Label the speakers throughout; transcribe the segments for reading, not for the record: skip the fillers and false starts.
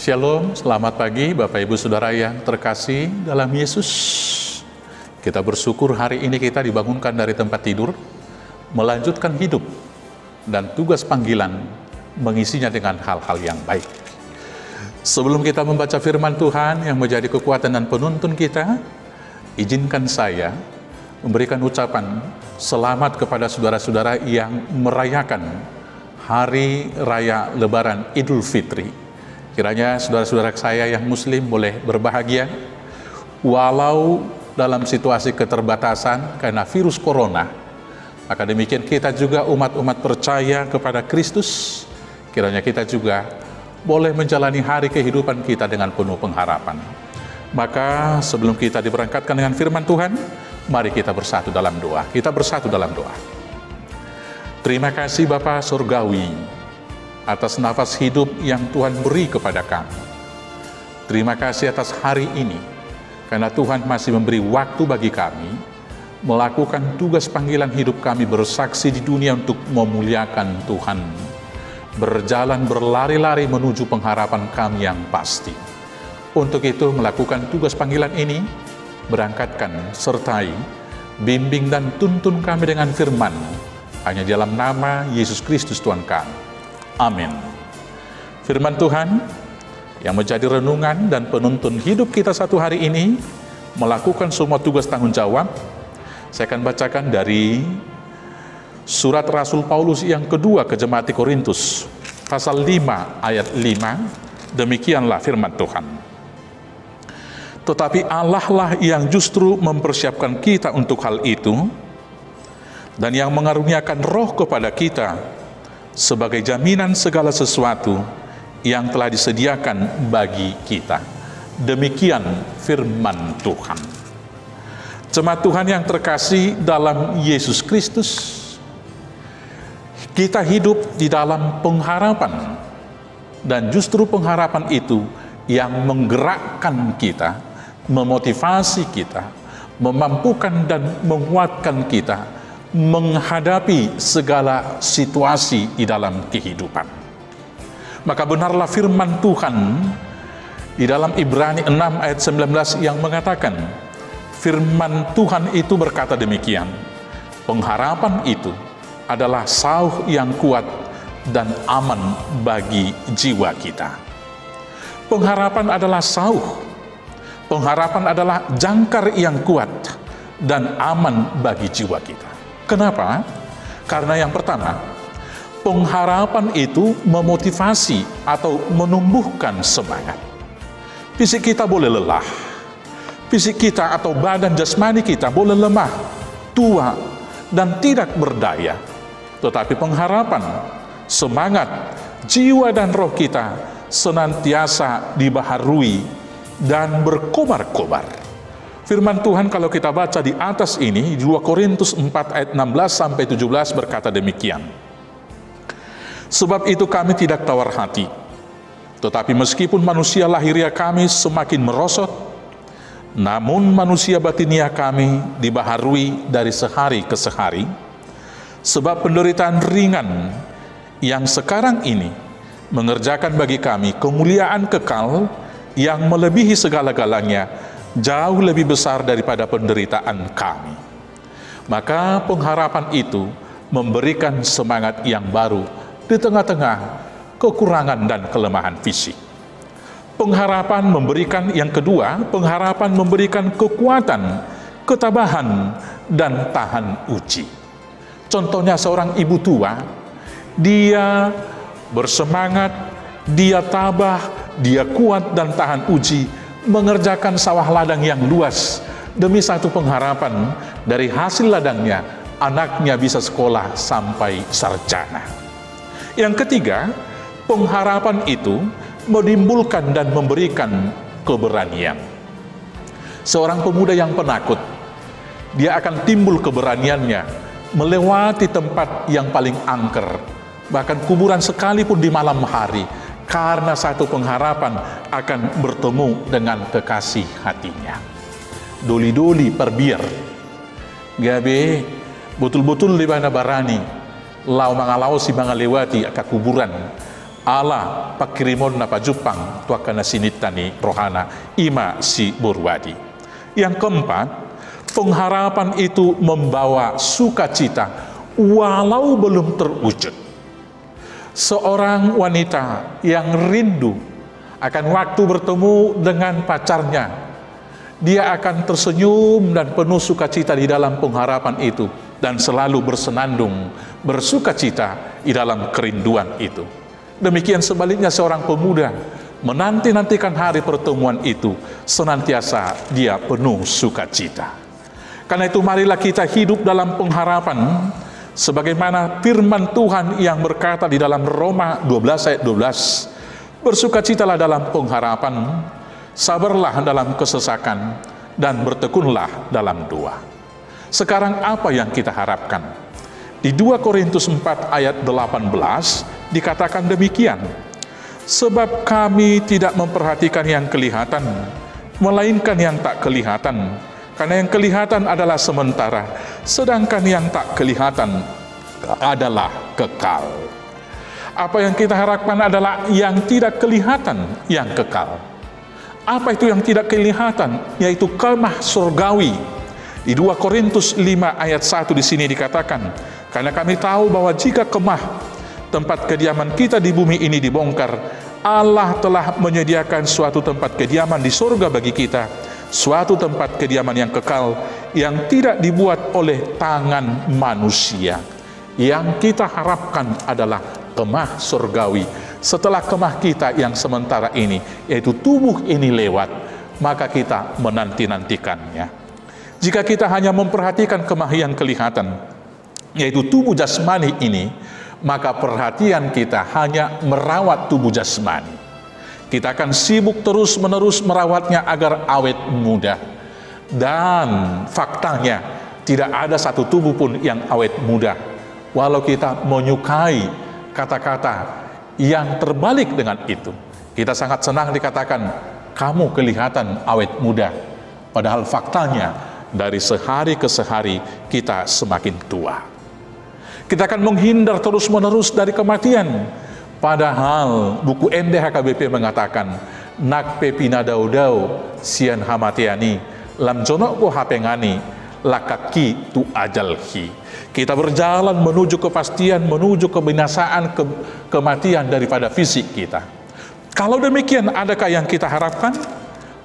Speaker 1: Shalom, selamat pagi Bapak Ibu Saudara yang terkasih dalam Yesus. Kita bersyukur hari ini kita dibangunkan dari tempat tidur, melanjutkan hidup dan tugas panggilan mengisinya dengan hal-hal yang baik. Sebelum kita membaca firman Tuhan yang menjadi kekuatan dan penuntun kita, izinkan saya memberikan ucapan selamat kepada saudara-saudara yang merayakan Hari Raya Lebaran Idul Fitri. Kiranya saudara-saudara saya yang muslim boleh berbahagia, walau dalam situasi keterbatasan karena virus corona. Maka demikian kita juga umat-umat percaya kepada Kristus, kiranya kita juga boleh menjalani hari kehidupan kita dengan penuh pengharapan. Maka sebelum kita diberangkatkan dengan firman Tuhan, mari kita bersatu dalam doa. Kita bersatu dalam doa. Terima kasih Bapa Surgawi atas nafas hidup yang Tuhan beri kepada kami. Terima kasih atas hari ini, karena Tuhan masih memberi waktu bagi kami melakukan tugas panggilan hidup kami bersaksi di dunia untuk memuliakan Tuhan, berjalan berlari-lari menuju pengharapan kami yang pasti. Untuk itu melakukan tugas panggilan ini, berangkatkan, sertai, bimbing dan tuntun kami dengan firman, hanya dalam nama Yesus Kristus Tuhan kami. Amin. Firman Tuhan yang menjadi renungan dan penuntun hidup kita satu hari ini, melakukan semua tugas tanggung jawab. Saya akan bacakan dari surat Rasul Paulus yang kedua ke Jemaat di Korintus, pasal 5 ayat 5. Demikianlah firman Tuhan. Tetapi Allah lah yang justru mempersiapkan kita untuk hal itu, dan yang mengaruniakan roh kepada kita sebagai jaminan segala sesuatu yang telah disediakan bagi kita. Demikian firman Tuhan. Jemaat Tuhan yang terkasih dalam Yesus Kristus, kita hidup di dalam pengharapan, dan justru pengharapan itu yang menggerakkan kita, memotivasi kita, memampukan dan menguatkan kita menghadapi segala situasi di dalam kehidupan. Maka benarlah firman Tuhan di dalam Ibrani 6 ayat 19 yang mengatakan, firman Tuhan itu berkata demikian, pengharapan itu adalah sauh yang kuat dan aman bagi jiwa kita. Pengharapan adalah sauh, pengharapan adalah jangkar yang kuat dan aman bagi jiwa kita. Kenapa? Karena yang pertama, pengharapan itu memotivasi atau menumbuhkan semangat. Fisik kita boleh lelah, fisik kita atau badan jasmani kita boleh lemah, tua, dan tidak berdaya. Tetapi pengharapan, semangat, jiwa dan roh kita senantiasa dibaharui dan berkobar-kobar. Firman Tuhan kalau kita baca di atas ini, 2 Korintus 4 ayat 16-17 berkata demikian. Sebab itu kami tidak tawar hati, tetapi meskipun manusia lahiriah kami semakin merosot, namun manusia batinia kami dibaharui dari sehari ke sehari, sebab penderitaan ringan yang sekarang ini mengerjakan bagi kami kemuliaan kekal yang melebihi segala-galanya, jauh lebih besar daripada penderitaan kami. Maka pengharapan itu memberikan semangat yang baru di tengah-tengah kekurangan dan kelemahan fisik. Pengharapan memberikan yang kedua, pengharapan memberikan kekuatan, ketabahan, dan tahan uji. Contohnya seorang ibu tua, dia bersemangat, dia tabah, dia kuat dan tahan uji, mengerjakan sawah ladang yang luas demi satu pengharapan dari hasil ladangnya anaknya bisa sekolah sampai sarjana. Yang ketiga, pengharapan itu menimbulkan dan memberikan keberanian. Seorang pemuda yang penakut, dia akan timbul keberaniannya melewati tempat yang paling angker, bahkan kuburan sekalipun di malam hari, karena satu pengharapan akan bertemu dengan kekasih hatinya. Doli-doli perbiar, gabe betul-betul di mana barani, lau mangalau si mangalewati ke kuburan, ala pakirimon na pajupang tuakana sinitani rohana ima si burwadi. Yang keempat, pengharapan itu membawa sukacita walau belum terwujud. Seorang wanita yang rindu akan waktu bertemu dengan pacarnya, dia akan tersenyum dan penuh sukacita di dalam pengharapan itu, dan selalu bersenandung, bersukacita di dalam kerinduan itu. Demikian sebaliknya seorang pemuda menanti-nantikan hari pertemuan itu, senantiasa dia penuh sukacita. Karena itu marilah kita hidup dalam pengharapan, sebagaimana firman Tuhan yang berkata di dalam Roma 12 ayat 12, bersukacitalah dalam pengharapan, sabarlah dalam kesesakan, dan bertekunlah dalam doa. Sekarang apa yang kita harapkan? Di 2 Korintus 4 ayat 18 dikatakan demikian, sebab kami tidak memperhatikan yang kelihatan, melainkan yang tak kelihatan, karena yang kelihatan adalah sementara, sedangkan yang tak kelihatan adalah kekal. Apa yang kita harapkan adalah yang tidak kelihatan yang kekal. Apa itu yang tidak kelihatan? Yaitu kemah surgawi. Di 2 Korintus 5 ayat 1 di sini dikatakan, karena kami tahu bahwa jika kemah tempat kediaman kita di bumi ini dibongkar, Allah telah menyediakan suatu tempat kediaman di surga bagi kita, suatu tempat kediaman yang kekal, yang tidak dibuat oleh tangan manusia. Yang kita harapkan adalah kemah surgawi. Setelah kemah kita yang sementara ini, yaitu tubuh ini lewat, maka kita menanti-nantikannya. Jika kita hanya memperhatikan kemah yang kelihatan, yaitu tubuh jasmani ini, maka perhatian kita hanya merawat tubuh jasmani. Kita akan sibuk terus-menerus merawatnya agar awet muda. Dan faktanya, tidak ada satu tubuh pun yang awet muda. Walau kita menyukai kata-kata yang terbalik dengan itu. Kita sangat senang dikatakan, kamu kelihatan awet muda. Padahal faktanya, dari sehari ke sehari kita semakin tua. Kita akan menghindar terus-menerus dari kematian. Padahal buku NDHKBP mengatakan, nak pepina daudau sian hamatiani lam jonok ko hapengani lakaki tu ajalhi. Kita berjalan menuju kepastian, menuju kebinasaan, kematian daripada fisik kita. Kalau demikian, adakah yang kita harapkan?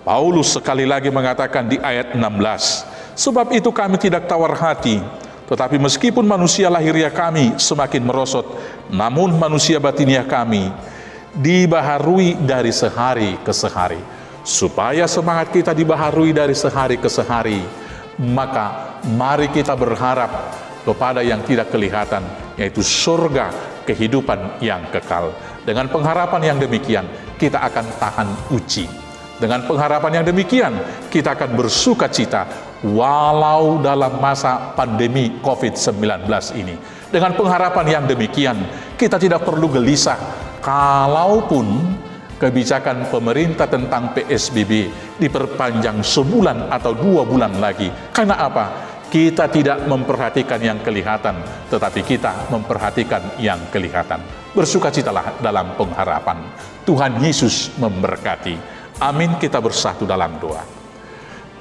Speaker 1: Paulus sekali lagi mengatakan di ayat 16, sebab itu kami tidak tawar hati, tetapi meskipun manusia lahiriah kami semakin merosot, namun manusia batiniah kami dibaharui dari sehari ke sehari. Supaya semangat kita dibaharui dari sehari ke sehari, maka mari kita berharap kepada yang tidak kelihatan, yaitu surga kehidupan yang kekal. Dengan pengharapan yang demikian, kita akan tahan uji. Dengan pengharapan yang demikian, kita akan bersuka cita walau dalam masa pandemi COVID-19 ini. Dengan pengharapan yang demikian, kita tidak perlu gelisah kalaupun kebijakan pemerintah tentang PSBB diperpanjang sebulan atau 2 bulan lagi. Karena apa? Kita tidak memperhatikan yang kelihatan, tetapi kita memperhatikan yang kelihatan. Bersukacitalah dalam pengharapan. Tuhan Yesus memberkati. Amin. Kita bersatu dalam doa.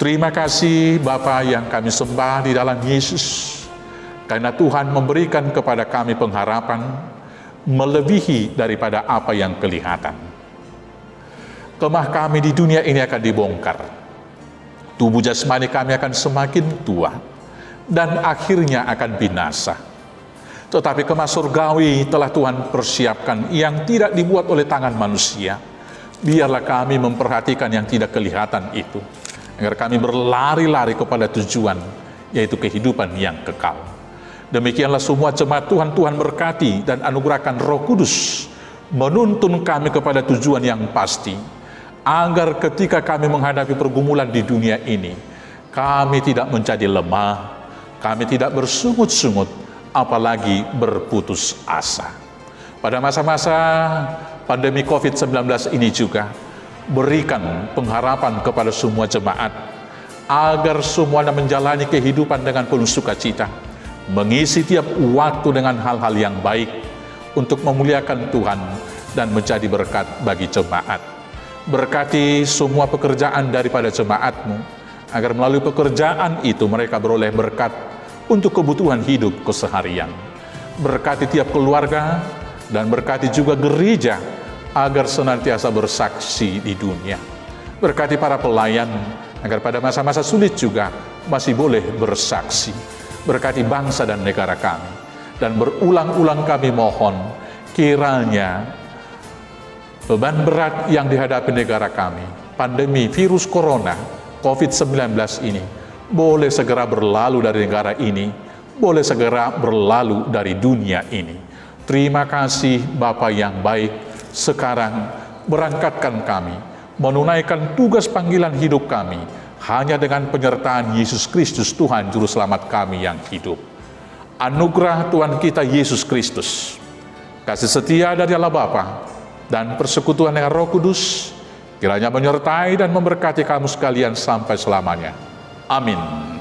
Speaker 1: Terima kasih Bapa yang kami sembah di dalam Yesus, karena Tuhan memberikan kepada kami pengharapan melebihi daripada apa yang kelihatan. Kemah kami di dunia ini akan dibongkar. Tubuh jasmani kami akan semakin tua dan akhirnya akan binasa. Tetapi kemah surgawi telah Tuhan persiapkan yang tidak dibuat oleh tangan manusia. Biarlah kami memperhatikan yang tidak kelihatan itu, agar kami berlari-lari kepada tujuan, yaitu kehidupan yang kekal. Demikianlah semua jemaat Tuhan, Tuhan berkati dan anugerahkan Roh Kudus, menuntun kami kepada tujuan yang pasti, agar ketika kami menghadapi pergumulan di dunia ini, kami tidak menjadi lemah, kami tidak bersungut-sungut, apalagi berputus asa. Pada masa-masa pandemi COVID-19 ini juga, berikan pengharapan kepada semua jemaat, agar semuanya menjalani kehidupan dengan penuh sukacita, mengisi tiap waktu dengan hal-hal yang baik, untuk memuliakan Tuhan, dan menjadi berkat bagi jemaat. Berkati semua pekerjaan daripada jemaat-Mu, agar melalui pekerjaan itu mereka beroleh berkat untuk kebutuhan hidup keseharian. Berkati tiap keluarga, dan berkati juga gereja, agar senantiasa bersaksi di dunia. Berkati para pelayan, agar pada masa-masa sulit juga masih boleh bersaksi. Berkati bangsa dan negara kami, dan berulang-ulang kami mohon, kiranya beban berat yang dihadapi negara kami, pandemi virus corona, COVID-19 ini, boleh segera berlalu dari negara ini, boleh segera berlalu dari dunia ini. Terima kasih Bapa yang baik, sekarang berangkatkan kami, menunaikan tugas panggilan hidup kami, hanya dengan penyertaan Yesus Kristus Tuhan Juru Selamat kami yang hidup. Anugerah Tuhan kita Yesus Kristus, kasih setia dari Allah Bapa, dan persekutuan dengan Roh Kudus, kiranya menyertai dan memberkati kamu sekalian sampai selamanya. Amin.